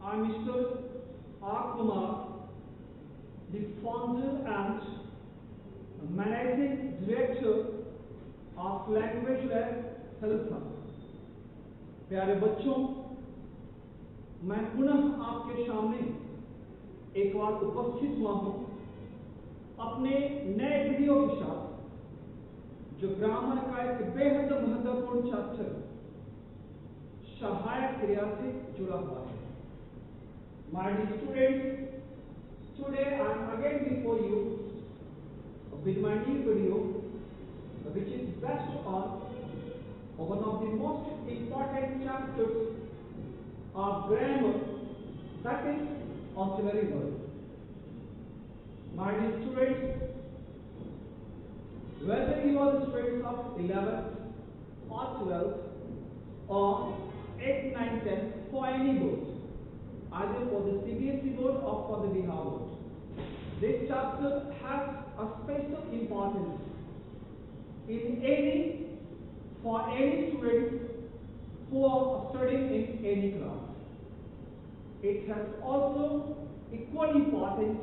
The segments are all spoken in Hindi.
I'm Mr. R. Kumar, the founder and managing director of Language Lab Helsa। प्यारे बच्चों, मैं पुनः आपके सामने एक बार उपस्थित हुआ हूँ अपने नए वीडियो के साथ, जो ग्रामर का एक बेहद महत्वपूर्ण चैप्टर सहायक क्रिया से जुड़ा हुआ है। My dear students, today I am again before you with my new video, which is based on one of the most important chapters of grammar, that is auxiliary verb। My dear students, whether you are the students of 11th or 12th or 8th, 9th, 10th, for any board, either for the CBSE board or for the Bihar board, this chapter has a special importance for any students who are studying in any class. It has also equal importance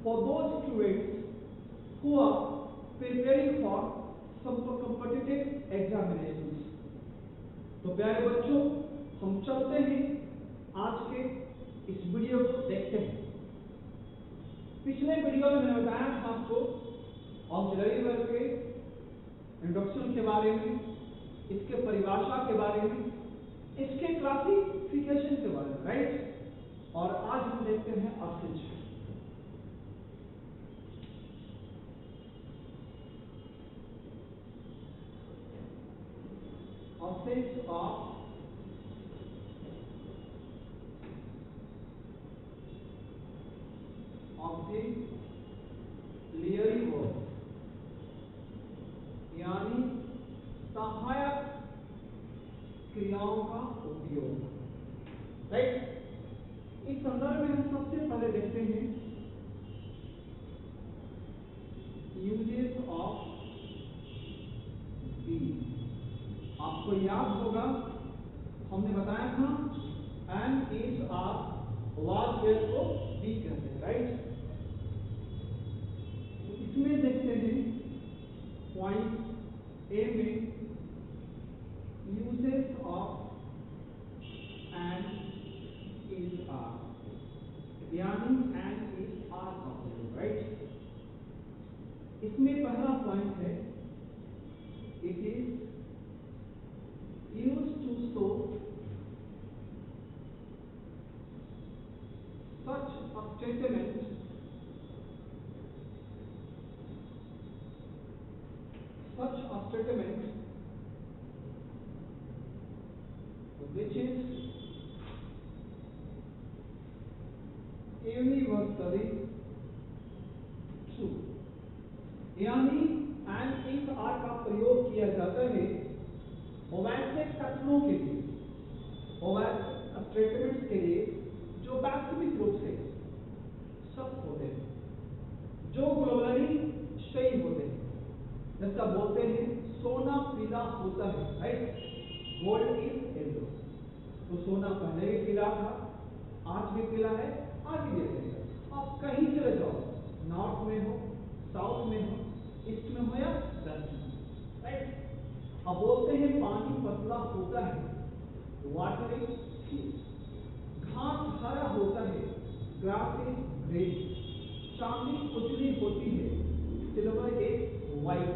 for those students who are preparing for some competitive examinations। तो प्यारे बच्चों, हम चलते हैं आज के इस वीडियो को देखते हैं। पिछले वीडियो में मैंने बताया था आपको ऑक्सिलरी वर्ब के इंट्रोडक्शन के बारे में, इसके परिभाषा के बारे में, इसके क्लासिफिकेशन के बारे में, राइट। और आज हम देखते हैं assesses. Assesses of auxiliary verb, यानी सहायक क्रियाओं का उपयोग, राइट। इस संदर्भ में हम सबसे पहले देखते हैं यूजेस ऑफ बी। आपको याद होगा हमने बताया था am is are was were को बी कहते हैं, राइट। तो इसमें देखते हैं पॉइंट ए में uses of am is are, यानी एंड इज आर का प्रयोग, राइट। इसमें पहला पॉइंट है it is used to show such a statement which is universally true, यानी एंड इफ आर का प्रयोग किया जाता है वैसे कथनों के लिए, वैसे स्टेटमेंट्स के लिए जो वास्तविक रूप से सत्य होते हैं, जो ग्लोबली सही होते हैं। जैसा बोलते हैं सोना पीला होता है, राइट, गोल्ड इज येलो। तो सोना पहले भी पीला था, आज भी पीला है, आगे भी रहेगा। आप कहीं चले जाओ, नॉर्थ में हो, साउथ में हो, ईस्ट में हो या वेस्ट में, राइट। अब बोलते हैं पानी पतला होता है, वाटर इज थिक। घास हरा होता है, ग्रास इज ग्रीन। चांदी उजली होती है, सिल्वर इज व्हाइट।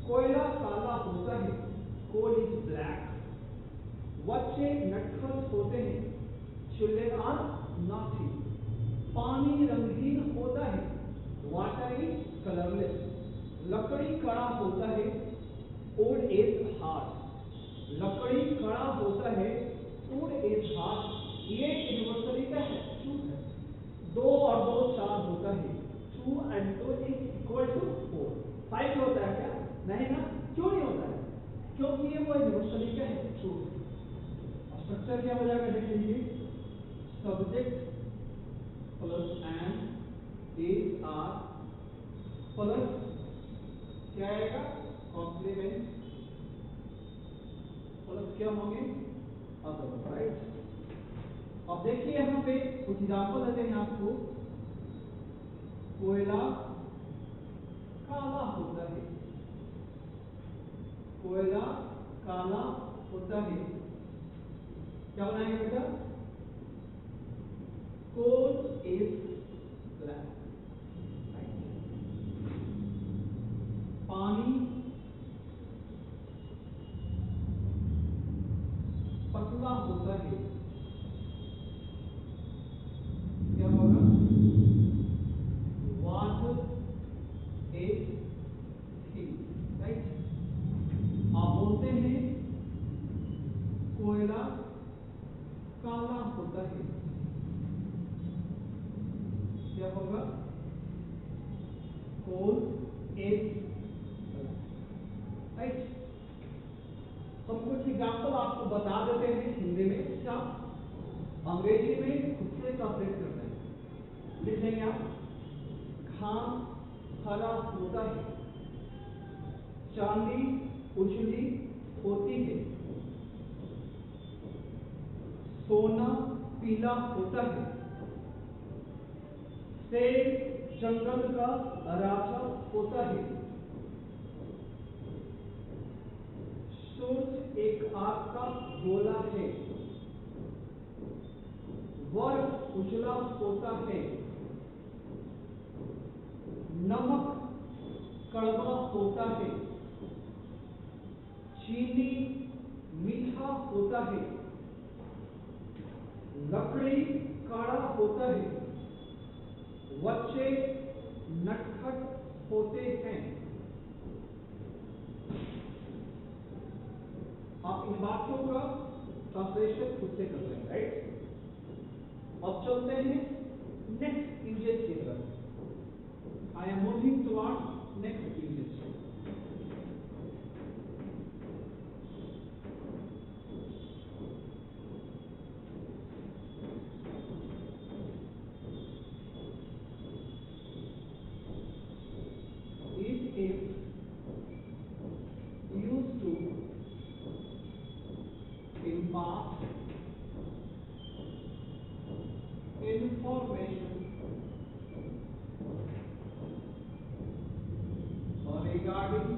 कोयला काला होता है, कोल इज ब्लैक। बच्चे नटखट होते हैं, चिल्ड्रन आर नॉटी। पानी रंगीन होता है, वाटर इज कलरलेस। लकड़ी कड़ा होता है, वुड इज हार्ड। लकड़ी कड़ा होता है, वुड इज हार्ड। ये यूनिवर्सली का है, ट्रू है। 2 और 2 4 होता है, 2 and 2 is equal to 4। 5 होता है क्या? नहीं ना। क्यों नहीं होता है? क्योंकि ये वो यूनिवर्सली का है, ट्रू है। स्ट्रक्चर क्या हो जाएगा देख लीजिए, subject plus am is are plus क्या आएगा, कॉम्प्लीमेंट प्लस क्या होंगे, अदर, राइट। अब देखिए यहाँ पे कुछ एग्जाम्पल देते हैं आपको। कोयला काला होता है, कोयला काला होता है, क्या बनाएंगे बेटा? Coal is black. पानी पतला होता है, क्या होगा? Water is thick. राइट। आप बोलते हैं कोयला काला होता है, क्या होगा? Coal is black. राइट। हम कुछ एग्जाम्पल आपको बता देते हैं हिंदी में, इससे आप अंग्रेजी में खुद से ट्रांसलेट करते हैं। लिख लेंगे आप। घास हरा होता है, चांदी उजली होती है, सोना पीला होता है, शेर जंगल का राजा होता है, सूरज एक आग का गोला है, वर्ष उजला होता है, नमक कड़वा होता है, चीनी मीठा होता है, लकड़ी काड़ा होता है, बच्चे नटखट होते हैं। आप इन बातों का ट्रांसलेशन खुद से कर रहे हैं। राइट। अब चलते हैं नेक्स्ट यूजेज की तरफ। I am moving towards next usage. It is used to impart information regarding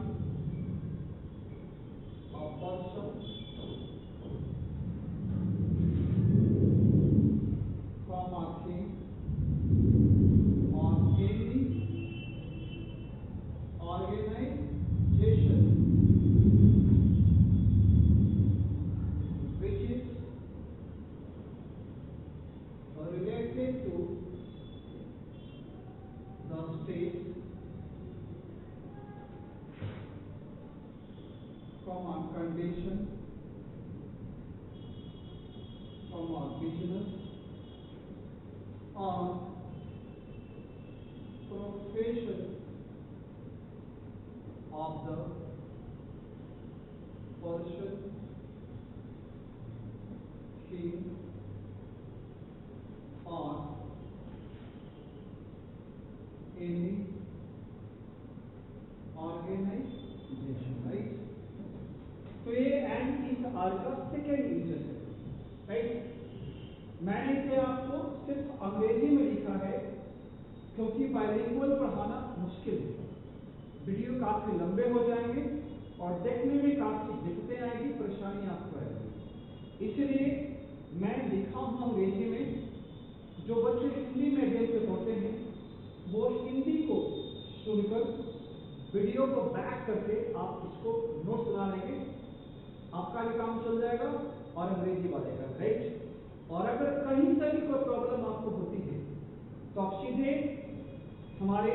a person, comma thing, or any organization which is related to the state, comma condition, comma business or profession of the person, king or any organization। Right. तो ये एंड इस आर का सेकेंड यूजेस है। राइट। मैंने इसे आपको सिर्फ अंग्रेजी में लिखा है क्योंकि बाइलिंगुअल पढ़ाना मुश्किल है। वीडियो काफी लंबे हो जाएंगे और देखने में काफी दिक्कतें आएगी, परेशानी आपको आएगी। इसलिए मैं लिखा हूं अंग्रेजी में। जो बच्चे हिंदी मीडियम से पढ़ते हैं वो हिंदी को सुनकर वीडियो को बैक करके आप इसको नोट्स बना लेंगे, आपका भी काम चल जाएगा और अंग्रेजी वाले का। राइट। और अगर कहीं से भी कोई प्रॉब्लम आपको होती है तो आप सीधे हमारे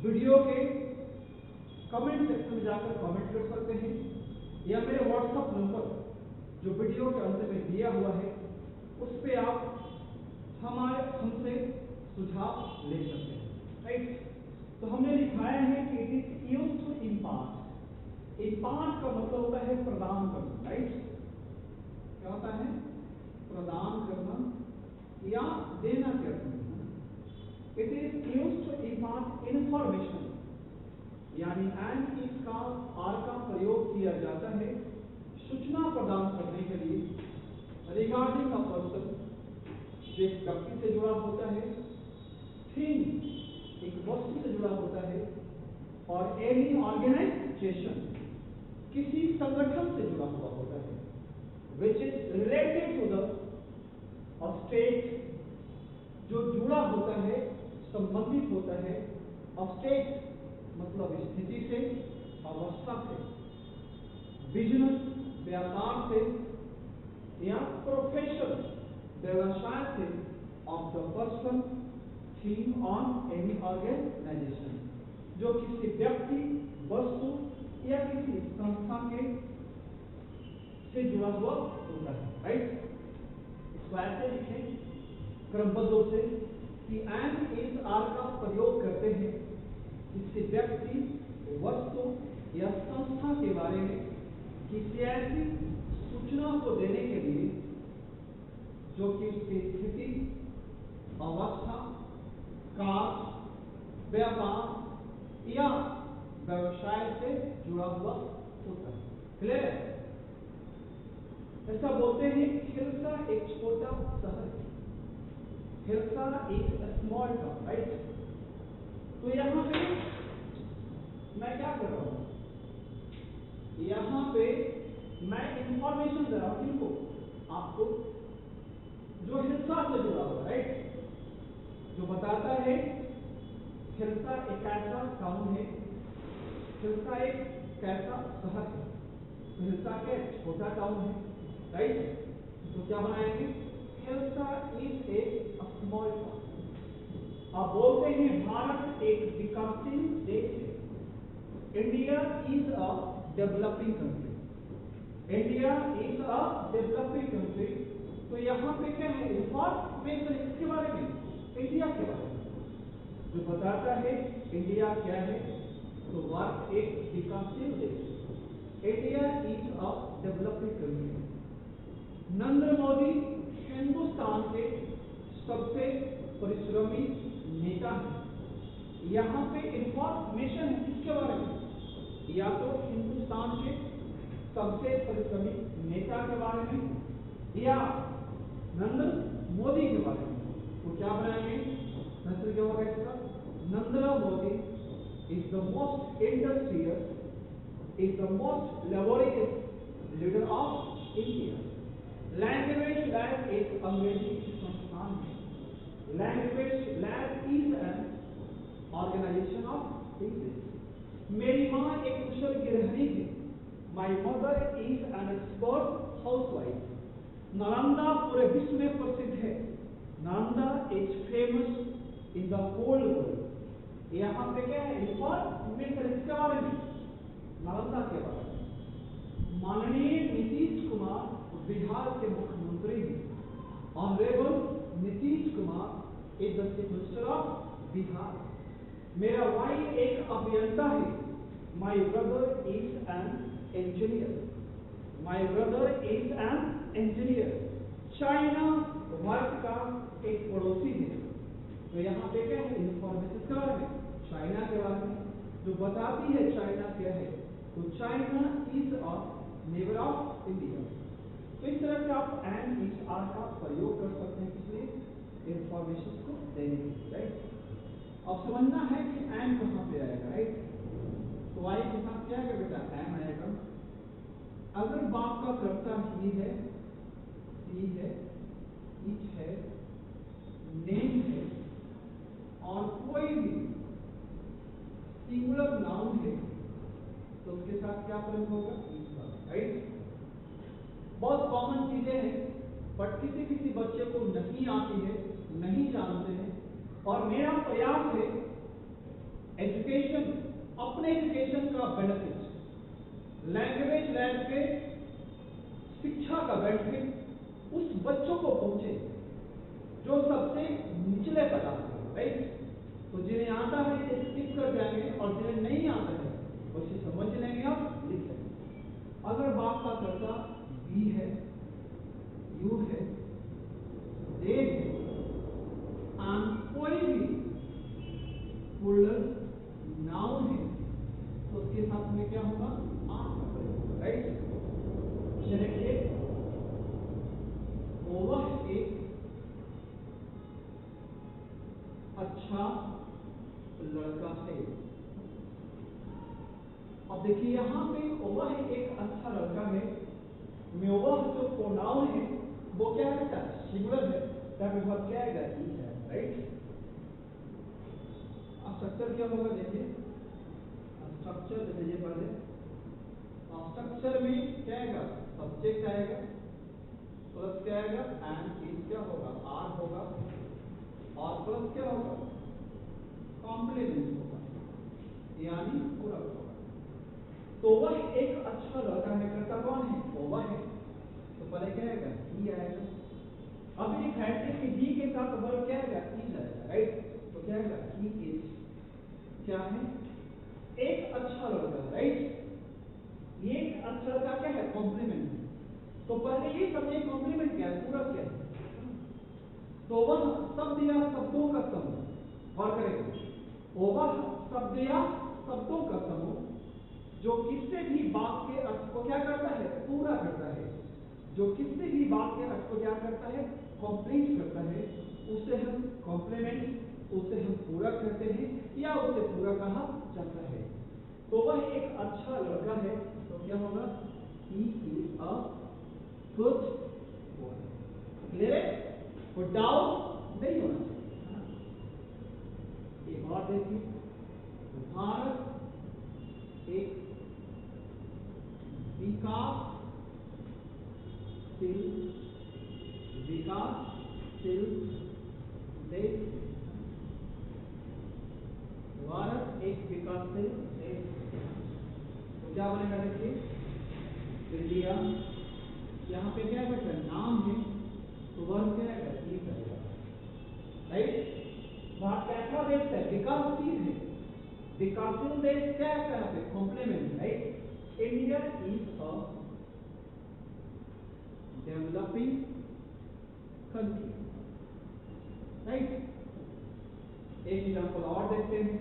वीडियो के कमेंट सेक्शन में जाकर कमेंट कर सकते हैं या मेरे व्हाट्सएप नंबर जो वीडियो के अंत में दिया हुआ है उस पे आप हमसे सुझाव ले सकते हैं। राइट। तो हमने लिखाया है कि it is used to impart. Impart का मतलब होता है प्रदान करना। राइट। क्या होता है? प्रदान करना या देना करना। It is used to impart information, यानी एंड इसका आर का प्रयोग किया जाता है सूचना प्रदान करने के लिए रिगार्डिंग अ पर्सन, जो एक व्यक्ति से जुड़ा होता है, थिंग एक वस्तु से जुड़ा होता है, और एनी ऑर्गेनाइजेशन किसी संगठन से जुड़ा हुआ होता है, which is related to the state, जो जुड़ा होता है, संबंधित होता है स्टेट मतलब स्थिति से, अवस्था से, बिजनेस व्यापार से, या प्रोफेशन व्यवसाय से, of the person, thing on any organisation, जो किसी व्यक्ति, वस्तु या किसी संस्था के से जुड़ा हुआ होता है, राइट। इसको ऐसे लिखें क्रमबद्ध रूप से कि एंड इस आर का प्रयोग करते हैं किसी व्यक्ति, वस्तु या संस्था के बारे में किसी ऐसी सूचना को देने के लिए जो कि उसकी स्थिति, अवस्था, कार्य, व्यापार या व्यवसाय से जुड़ा हुआ होता है। क्लियर है? ऐसा बोलते हैं हिल्सा एक छोटा शहर है, hilsa is a small town, right. तो यहाँ पे मैं क्या कर रहा हूँ, यहाँ पे मैं इंफॉर्मेशन दे रहा हूँ किनको, आपको, जो हिल्सा से जुड़ा हुआ, राइट, जो बताता है हिल्सा एक ऐसा टाउन है, हिल्सा एक कैसा शहर है। तो हिल्सा क्या छोटा टाउन है, राइट। तो क्या बनाएंगे, hilsa is a small town. आप बोलते हैं भारत एक विकासशील देश है, India is a developing country, India is a developing country. तो यहाँ पे क्या है, इंफॉर्मेशन इसके बारे में, इंडिया के बारे में, जो बताता है इंडिया क्या है। तो भारत एक विकासशील देश है, India is a developing country. Narendra Modi Hindustan के सबसे परिश्रमी नेता है। यहाँ पे इंफॉर्मेशन है किसके बारे में, या तो हिंदुस्तान के सबसे परिश्रमी नेता के बारे में, या नरेंद्र मोदी के बारे में। तो क्या बनाएंगे, क्या होगा इसका, Narendra Modi is the most industrious, is the most laborious leader of India. Language lab एक अंग्रेजी संस्थान है, language lab is an organization of English. मेरी माँ एक कुशल गृहिणी है, my mother is an expert housewife. Nalanda पूरे विश्व में प्रसिद्ध है, Nalanda is famous in the whole world. यहाँ पे क्या है, इंफॉर्मेशन इसके बारे में, नालंदा के बारे में। माननीय नीतीश कुमार बिहार के मुख्यमंत्री हैं, honourable Nitish Kumar is the chief minister of Bihar. मेरा भाई एक अभियंता है, my brother is an engineer, my brother is an engineer. China Bharat का एक पड़ोसी है। तो यहाँ पे क्या है, इंफॉर्मेशन के बारे में, चाइना के बारे में, जो बताती है चाइना क्या है। तो China is a neighbour of India. तो इस तरह से आप एंड इस आर का प्रयोग कर सकते हैं, इसलिए इंफॉर्मेशन को देने के लिए, राइट। अब समझना है कि एंड कहाँ पे आएगा, राइट। तो आई के साथ क्या आएगा बेटा, एम आएगा। अगर बाप का कर्ता ही है, सी है, इच है, नेम है, और कोई भी सिंगुलर नाउन है, तो उसके साथ क्या प्रयोग होगा, राइट। बहुत कॉमन चीजें हैं, बट किसी किसी बच्चे को नहीं आती है, नहीं जानते हैं, और मेरा प्रयास है एजुकेशन, अपने एजुकेशन का बेनिफिट, लैंग्वेज लैब के शिक्षा का बेनिफिट उस बच्चों को पहुंचे जो सबसे निचले तक आते हैं, राइट। तो जिन्हें आता है ये स्किप कर जाएंगे, और जिन्हें नहीं आता है उसे समझ लेंगे और लिख लेंगे। अगर बाप का कर्ता बी है, यू है, दे है, कोई भी प्लूरल नाउन है, तो उसके साथ में क्या होगा, आर का प्रयोग होगा, राइट। देखिए वह एक अच्छा लड़का है। अब देखिए यहाँ पे वह एक अच्छा लड़का है में वह जो प्रोनाउन है वो क्या है, सिंगुलर है, तब वह क्या है, राइट। अब स्ट्रक्चर क्या होगा देखिए, स्ट्रक्चर देखिए पहले, स्ट्रक्चर में क्या आएगा, सब्जेक्ट आएगा प्लस क्या आएगा, एंड इज क्या होगा, आर होगा, और प्लस क्या होगा, कॉम्प्लीमेंट होगा, यानी पूरक होगा। तो वह एक अच्छा लड़का है, करता कौन है, वो वह है, तो पहले क्या आएगा, ही आएगा। अब ये कहते हैं कि ही के साथ वर्ब क्या आएगा, इज आएगा, राइट। तो क्या आएगा, ही इज क्या है, एक अच्छा लड़का, राइट। ये एक अच्छा लड़का क्या है, कॉम्प्लीमेंट है। तो पहले ये समझे कॉम्प्लीमेंट क्या है, पूरक क्या है। तो वह शब्द या शब्दों का समूह, और करेगा वह शब्द या शब्दों का समूह जो किसी भी वाक्य के अर्थ को क्या करता है, पूरा करता है। जो किसी भी वाक्य के अर्थ को क्या करता है, कंप्लीट करता है, उसे हम कॉम्प्लीमेंट, उसे हम पूरा कहते हैं, या उसे पूरा कहा जाता है। तो वह एक अच्छा लड़का है, तो क्या होगा, he is a good boy। Clear है, कोई डाउट नहीं होना चाहिए। एक और देखिए, भारत एक विकासशील देश, भारत एक विकासशील देश। तो क्या बनेगा देखिए, इंडिया, यहाँ पे क्या बेटा नाम है, तो वर्ब क्या है, राइट। भारत कैसा देश है, विकासशील है, विकासशील देश क्या है, यहाँ पे complement, right. India is a developing country, right. एक एग्जांपल और देखते हैं,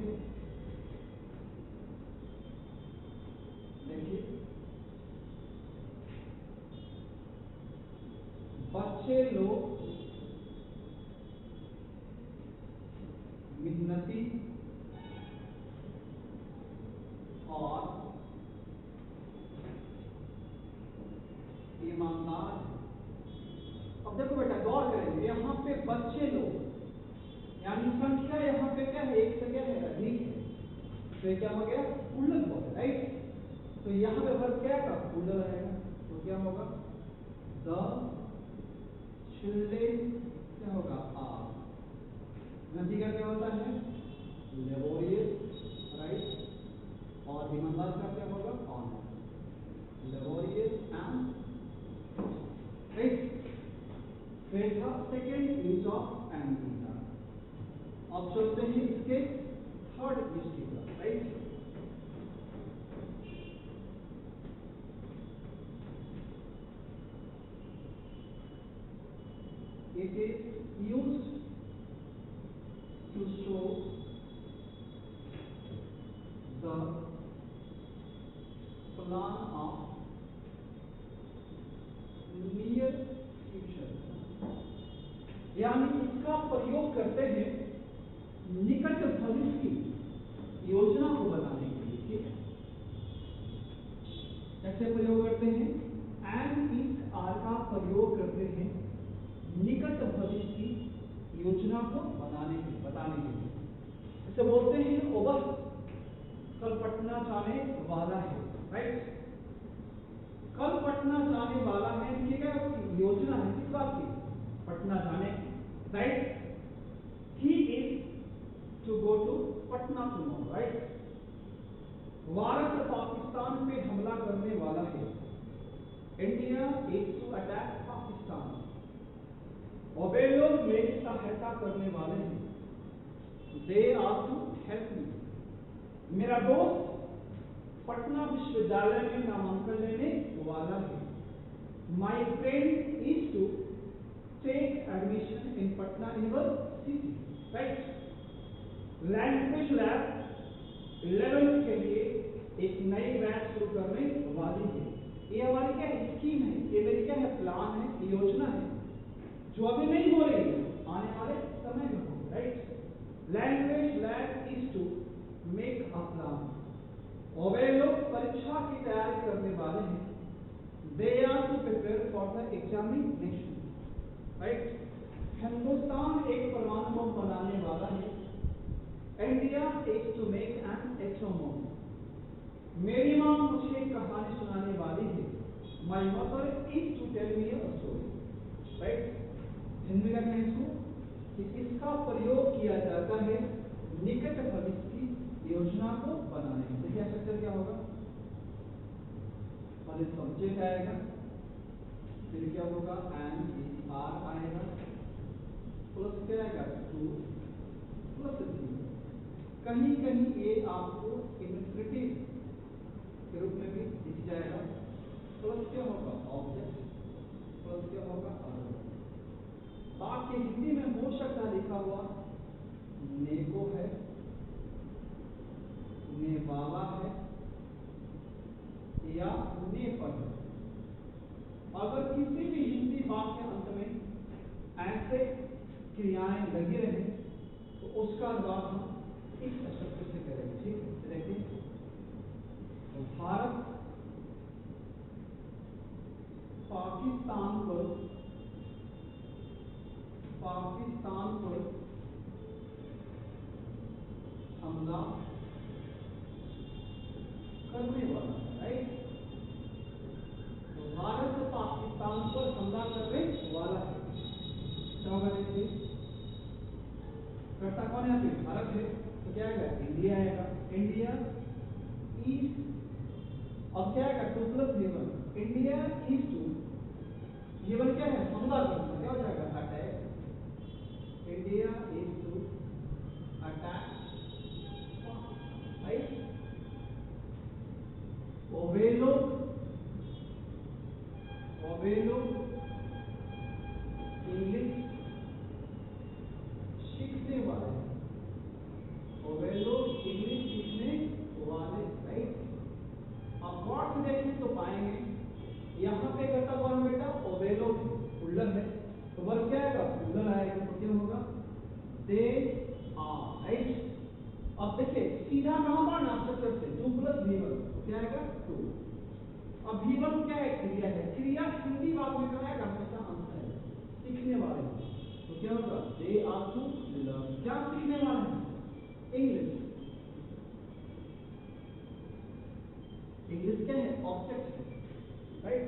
देखिए बच्चे लोग मेहनती और ईमानदार। अब देखो बेटा गौर करेंगे, यहाँ पे बच्चे लोग यानी संख्या यहाँ पे क्या है, एक से क्या है, अधिक है, तो ये क्या हो गया, पुल्लिंग हो गया, राइट। तो यहाँ पे वर्ब क्या है, पुल्लिंग रहेगा, तो क्या होगा, द चिल्ड्रेन क्या होगा, आर। नतीजा क्या होता है, लेबोरियस, राइट, और ईमानदार का क्या होगा, ऑनर, लेबोरियस एंड राइट। फिर था second use of and theta. अब चलते हैं इसके थर्ड यूज की तरफ, right. It is used to show the plan of near future, यानी इसका प्रयोग करते हैं निकट भविष्य की योजना को बताने के लिए, ठीक है। कैसे प्रयोग करते हैं, एंड इस आर का प्रयोग करते हैं निकट भविष्य की योजना को बताने के लिए। इसे बोलते हैं वह कल पटना जाने वाला है, राइट। कल पटना जाने वाला है, ठीक है, उसकी योजना है किस बात की, पटना जाने की, right. He is to go to Patna tomorrow, right. Bharat Pakistan पे हमला करने वाला है, India is to attack Pakistan. और वे लोग मेरी सहायता करने वाले हैं, they are to help me. मेरा दोस्त पटना विश्वविद्यालय में नामांकन लेने वाला है, my friend is to take admission in Patna university, right. Language lab 11th के लिए एक नई बैच शुरू करने वाली है। ये हमारी क्या है, स्कीम है, ये मेरी क्या है, प्लान है, योजना है, जो अभी नहीं हो रही है, आने वाले समय में होगी, right. that is to make a plan. और वे लोग परीक्षा की तैयारी करने वाले हैं. They are to prepare for the examination. Right? Hindustan एक परमाणु बम बनाने वाला है. India is to make an atom bomb. मेरी माँ मुझे एक कहानी सुनाने वाली है. My mother is to tell me a story. Right? Hindi में क्या इसको कि इसका प्रयोग किया जाता है निकट भविष्य की योजना को बनाने में. देखिए स्ट्रक्चर क्या होगा. पहले सब्जेक्ट आएगा, फिर क्या होगा एंड आर आएगा, प्लस क्या आएगा टू प्लस थ्री. कहीं कहीं ये आपको इलस्ट्रेटिव के रूप में भी दिख जाएगा. प्लस क्या होगा ऑब्जेक्ट, प्लस क्या होगा अदर. बाकी हिंदी में हो सकता लिखा हुआ नेको है, नेवाला है या नेपर है. अगर किसी भी हिंदी वाक्य अंत में ऐसे क्रियाएं लगी रहे तो उसका अनुवाद हम इस स्ट्रक्चर से करेंगे. ठीक है, देखिए तो भारत पाकिस्तान पर हमला करने वाला है. राइट? तो भारत पाकिस्तान पर हमला करने वाला है. क्या होगा देखिए, करता कौन है? पे भारत है तो क्या आएगा इंडिया आएगा. इंडिया ईस्ट, अब क्या आएगा two plus one. India east two one क्या है हमला करना. क्या हो जाएगा attack. India is to attack. Right? वे लोग इंग्लिश सीखने वाले हैं. वे लोग इंग्लिश सीखने वाले. राइट? अब गॉड से देखें तो पाएंगे यहाँ पे करता कौन बेटा वे लोग प्लूरल है तो वर्ब क्या आएगा प्लूरल आएगा. तो क्या होगा दे आर. राइट? अब देखिए सीधा कहां बढ़ना स्ट्रक्चर से टू प्लस V1 तो क्या आएगा टू. अब V1 क्या है क्रिया है. क्रिया हिंदी वाक्य में क्या आएगा हमेशा अंत है. सीखने वाले तो क्या होगा दे आर टू लर्न. क्या सीखने वाले हैं इंग्लिश. इंग्लिश क्या है ऑब्जेक्ट है. राइट?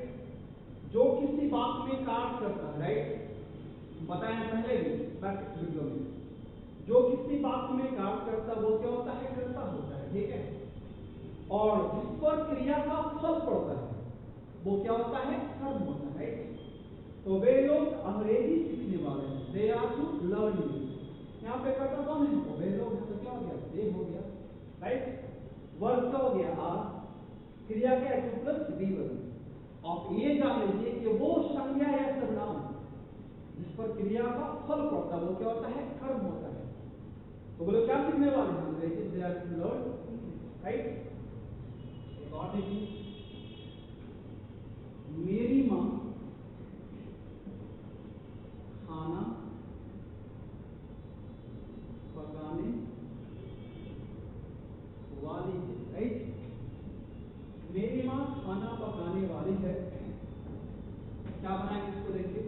जो किसी बात में कार्य करता है. राइट? बताया पहले भी बैक वीडियो में. जो किसी बात में कार्य करता वो क्या होता है करता होता है. ठीक है? और जिस पर क्रिया का फल पड़ता है वो क्या होता है कर्म होता है. राइट? तो वे लोग अंग्रेजी सीखने वाले हैं. They are to learn English. यहाँ पे करता कौन है वे लोग है तो क्या हो गया दे हो गया. राइट? वर्ब क्या हो गया आर. क्रिया क्या है टू प्लस V1. आप ये जान लीजिए कि वो संज्ञा या सर्वनाम जिस पर क्रिया का फल पड़ता है वो क्या होता है कर्म होता है. तो बोलो क्या सीखने वाले हैं अंग्रेजी. They are to learn. Right? एक और देखिए मेरी माँ खाना पकाने वाली है. राइट? मेरी माँ खाना पकाने वाली है. क्या बनाएंगे इसको देखिए.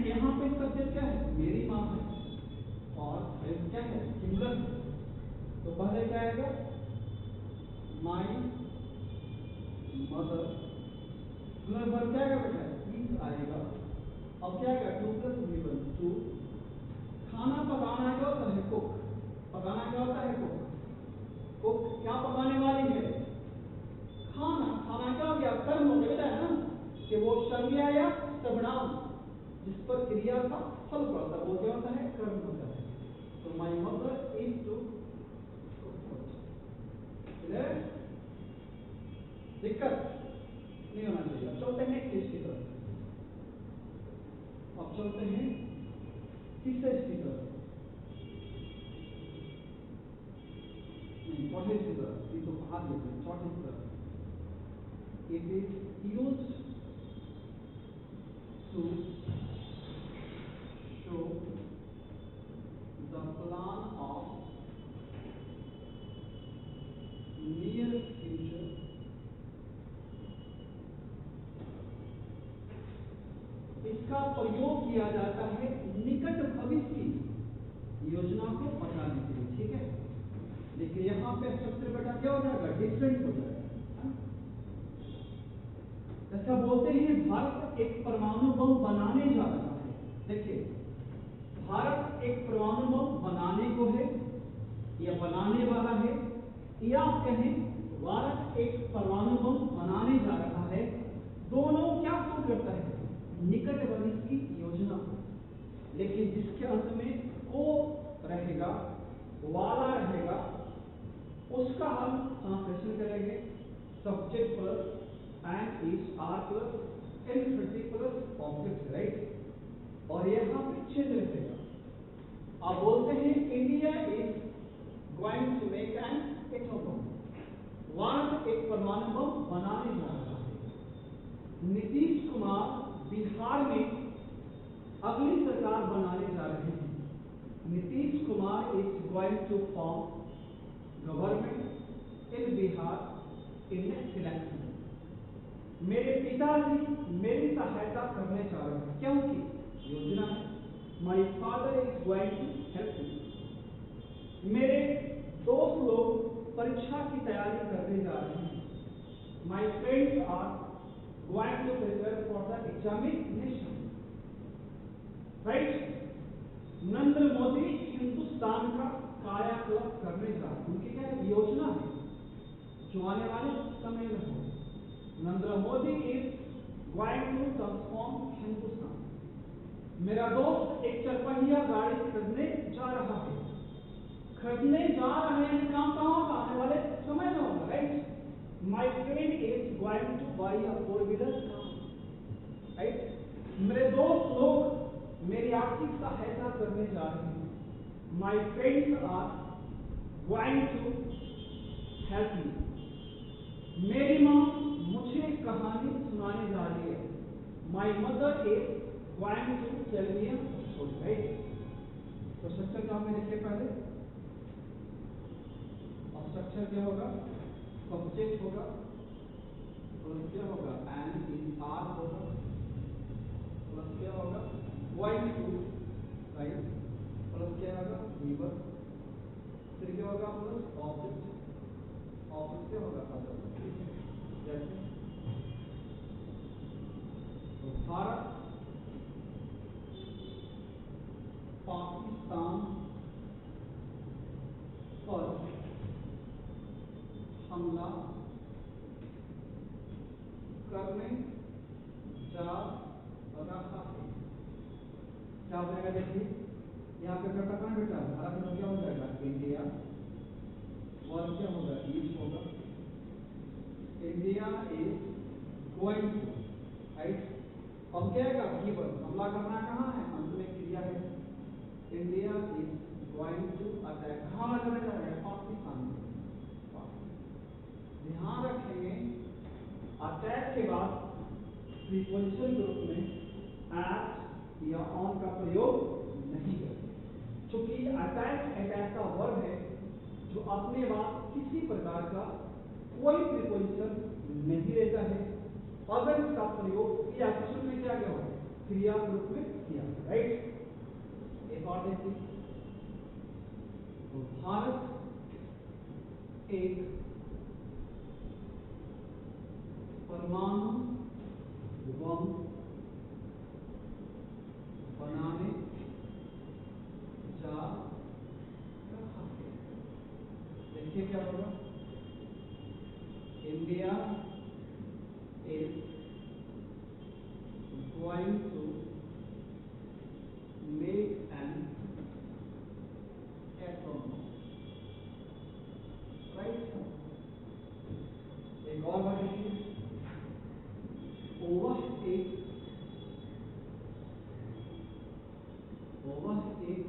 यहाँ पे सब्जेक्ट क्या है मेरी माँ है और क्या है सिंगुलर. तो पहले क्या आएगा माई मदर. वर्ब क्या आएगा बेटा इज आएगा. अब क्या आएगा टू प्लस V1 टू. खाना पकाना क्या होता है कुक. पकाना क्या होता है कुक. कुक क्या पकाने वाली है खाना. खाना क्या हो गया कर्म हो गया. बेटा है ना कि वो संज्ञा या सर्वनाम जिस पर क्रिया का फल पड़ता है वो क्या होता है कर्म होता है. तो माय मदर इज टू दिक्कत नहीं होना चाहिए. अब चलते हैं किस की तरफ. अब चलते हैं किससे इसकी तरफ नहीं चौथे की तरफ. ये तो कहा दिया चौथे की तरफ. It is used to show the plan of किया जाता है निकट भविष्य की योजना को बताने के लिए, ठीक है। देखिए यहाँ पे स्ट्रक्चर बेटा क्या हो जाएगा, डिफरेंट हो जाएगा। जैसा बोलते हैं भारत एक परमाणु बम बनाने जा रहा है। देखिए भारत एक परमाणु बम बनाने को है या बनाने वाला है, या आप कहें भारत एक परमाणु बम बनाने जा रहा है, दोनों क्या शो करता है, निकट भविष्य की योजना। लेकिन जिसके अंत में को रहेगा, वाला रहेगा, उसका हम ट्रांसलेशन करेंगे subject plus am is are plus infinity plus object, right. और यहाँ पे चिन्ह रहेगा। आप बोलते हैं India is going to make an atom bomb, भारत एक परमाणु बम बनाने जा रहा है। नीतीश कुमार बिहार में अगली सरकार बनाने जा रहे हैं। Nitish Kumar is going to form government in Bihar in next election. मेरे पिताजी मेरी सहायता करने जा रहे हैं, क्योंकि योजना है my father is going to help me. मेरे दोस्त लोग परीक्षा की तैयारी करने जा रहे हैं। My friends are going to prepare for the examination, right. Narendra Modi Hindustan का कायाकल्प करने जा रहे हैं, उनकी क्या योजना है जो आने वाले समय में हो। Narendra Modi is going to transform Hindustan. मेरा दोस्त एक चरपहिया गाड़ी खरीदने जा रहा है। खरीदने जा रहे हैं, काम कहाँ होगा, आने वाले समय में होगा, right. My friend is going to buy a four wheeler car, right. मेरे दोस्त लोग मेरी आर्थिक सहायता करने जा रहे हैं। My friends are going to help me. मेरी माँ मुझे कहानी सुनाने जा रही है। My mother is going to tell me a story, right. तो स्ट्रक्चर क्या हमने देखे पहले, स्ट्रक्चर क्या होगा, सब्जेक्ट होगा, प्लस क्या होगा, एन इन आर होगा, प्लस क्या होगा, गोइंग टू, राइट, प्लस क्या होगा, गिवन, फिर क्या होगा, प्लस ऑब्जेक्ट, ऑब्जेक्ट क्या होगा, अदर, जैसे तो भारत पाकिस्तान पर हमला करने जा रहा है। क्या हो जाएगा, देखिए यहाँ पे क्या करना है बेटा, भारत में क्या हो जाएगा, इंडिया, और क्या होगा, ईस्ट होगा। India is going to, right. अब क्या आएगा, गिवन, हमला करना कहाँ है, अंत में क्रिया है। India is going to attack, कहाँ करने जा रहे हैं, पाकिस्तान में। ध्यान रखेंगे अटैक के बाद प्रीपोजिशन ग्रुप में एट या ऑन का प्रयोग नहीं करेंगे, क्योंकि अटैक का वर्ब है जो अपने बाद किसी प्रकार का कोई प्रीपोजिशन नहीं लेता है। अगर इसका प्रयोग क्रिया क्वेश्चन में किया गया हो, क्रिया ग्रुप में किया, राइट। एक और देखिए, तो भारत एक परमाणु बम बनाने जा रहा है। देखिए क्या होगा, India is going to make an atom, right. एक और बात देखिए, वह एक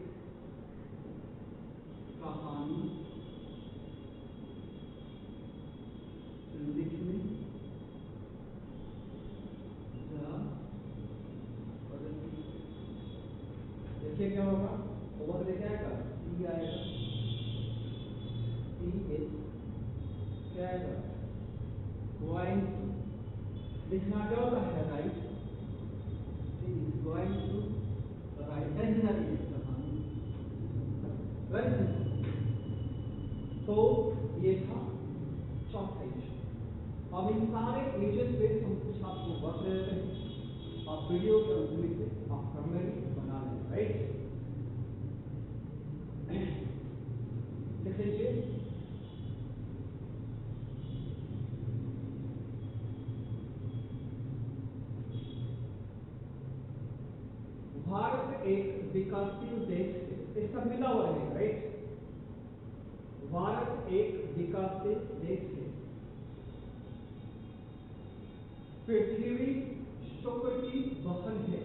कहानी लिखने जा रही। देखिए क्या होगा, ओवर लेके आएगा, सी आएगा, सी इज क्या आएगा, गोइंग टू, लिखना क्या होता है, right, she is going to tension आ रही है वेरी सिंपल। तो ये था चौथा इशू। अब इन सारे इमेजेस पे हम कुछ आपको बता देते हैं, आप वीडियो के अंत में से आप कर लेंगे, बना लेंगे, राइट। देख लीजिए, भारत एक विकासशील देश है, इसका मिला हुआ है, राइट। भारत एक विकासशील देश है, पृथ्वी शुक्र की बहन है।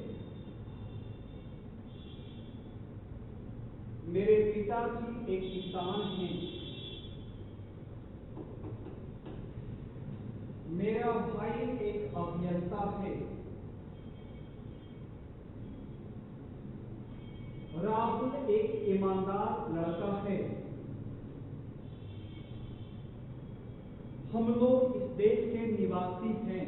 मेरे पिताजी एक किसान हैं, मेरा भाई एक अभियंता है, राहुल एक ईमानदार लड़का है। हम लोग इस देश के निवासी हैं,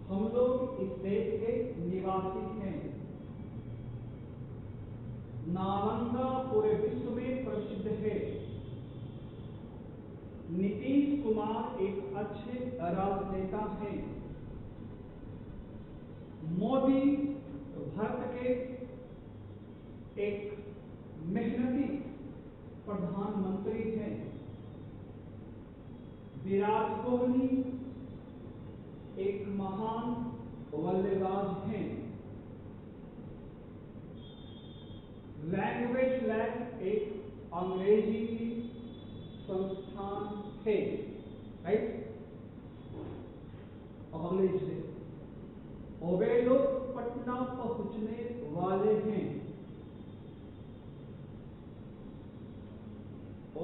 हम लोग इस देश के निवासी हैं। नालंदा पूरे विश्व में प्रसिद्ध है। नीतीश कुमार एक अच्छे राजनेता हैं। मोदी भारत के एक मेहनती प्रधानमंत्री हैं। विराट कोहली एक महान बल्लेबाज हैं। लैंग्वेज लैब एक अंग्रेजी की संस्थान है, राइट। अब अगले से वे लोग पटना पहुंचने वाले हैं,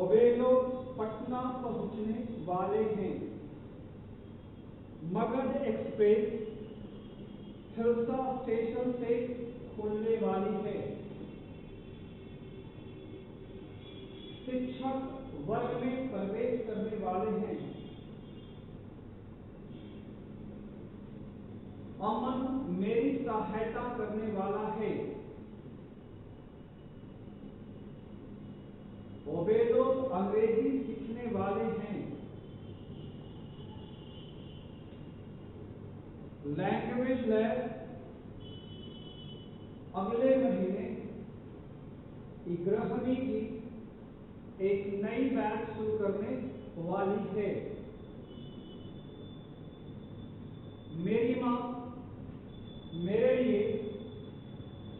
वे लोग पटना पहुंचने वाले हैं। मगध एक्सप्रेस हिलसा स्टेशन से खुलने वाली है। शिक्षक वर्ग में प्रवेश करने वाले हैं। अमन मेरी सहायता करने वाला है। वे लोग अंग्रेजी सीखने वाले हैं। लैंग्वेज लैब अगले महीने 11वीं की एक नई बैच शुरू करने वाली है। मेरी माँ मेरे लिए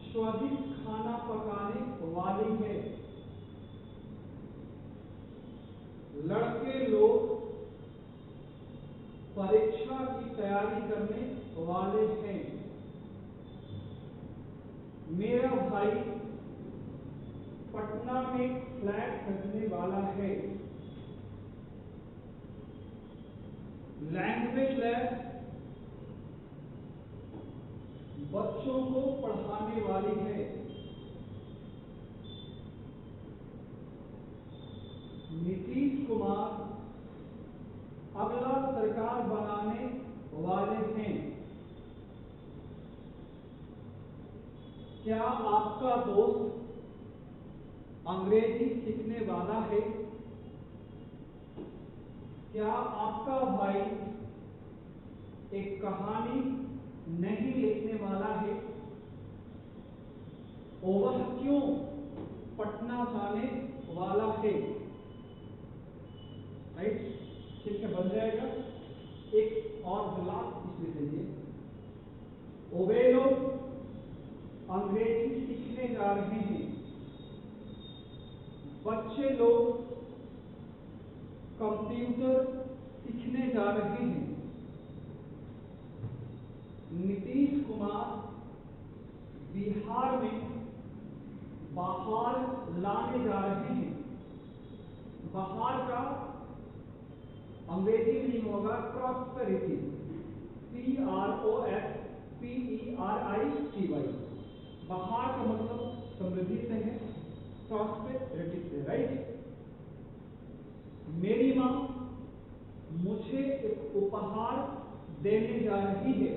स्वादिष्ट खाना पकाने वाली है। लड़के लोग परीक्षा की तैयारी करने वाले हैं। मेरा भाई पटना में फ्लैट खरीदने वाला है। लैंग्वेज लैब बच्चों को पढ़ाने वाली है। नीतीश कुमार अगला सरकार बनाने वाले हैं। क्या आपका दोस्त अंग्रेजी सीखने वाला है? क्या आपका भाई एक कहानी नहीं लिखने वाला है? वह क्यों पटना जाने वाला है? राइट, ठीक है, बन जाएगा। एक और ग्लास इसमें दीजिए। वे लोग अंग्रेजी सीखने जा रहे हैं। बच्चे लोग कंप्यूटर सीखने जा रहे हैं। नीतीश कुमार बिहार में बाहर लाने जा रहे हैं। बाहर का अंग्रेजी मीनिंग होगा प्रॉस्पेरिटी, PROSPERITY। बाहर का मतलब समृद्धि से है, प्रॉस्पेरिटी से, राइट। मेरी माँ मुझे एक उपहार देने जा रही है।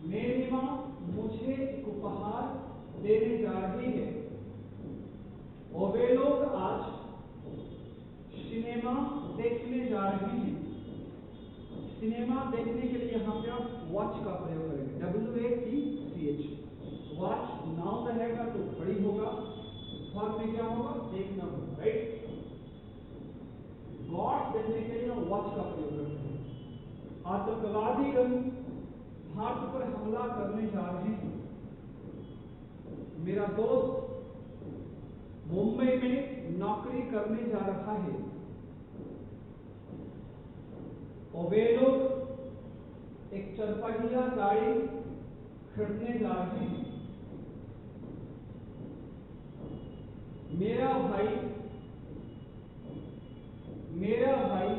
मेरी देने जा रही है और वे लोग आज सिनेमा देखने जा रहे हैं। सिनेमा देखने के लिए यहाँ पे आप वॉच का प्रयोग करेंगे, WATCH। वॉच नाउन रहेगा तो खड़ी होगा, वर्ब में क्या होगा, देखना होगा, राइट। गॉड देखने के लिए वॉच का प्रयोग करते हैं। आतंकवादीगण भारत पर हमला करने जा रहे हैं। मेरा दोस्त मुंबई में नौकरी करने जा रहा है और वे लोग एक चरपहिया गाड़ी खरीदने जा रहे हैं। मेरा भाई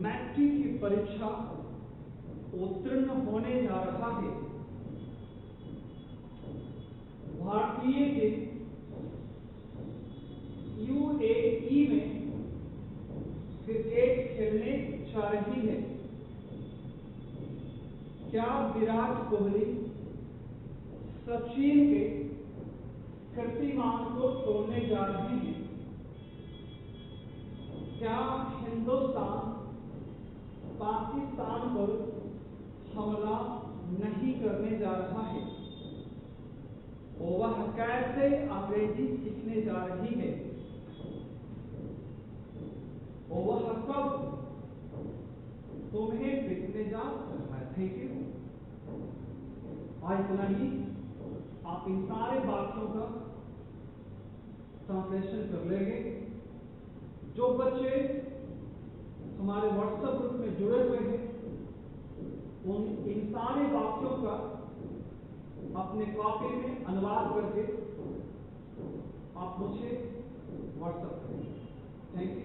मैट्रिक की परीक्षा उत्तीर्ण होने जा रहा है। भारतीय टीम UAE में क्रिकेट खेलने जा रही है। क्या विराट कोहली सचिन के कीर्तिमान को तोड़ने जा रहे हैं? क्या हिंदुस्तान पाकिस्तान पर हमला नहीं करने जा रहा है? और वह कैसे अंग्रेजी सीखने जा रही है? और वह कब तुम्हें देखने जा रहा है? Thank you. आज इतना ही। आप इन सारे वाक्यों का ट्रांसलेशन कर लेंगे। जो बच्चे हमारे व्हाट्सएप ग्रुप में जुड़े हुए हैं उन इन सारे वाक्यों का अपने कॉपी में अनुवाद करके आप मुझे व्हाट्सएप करें। Thank you.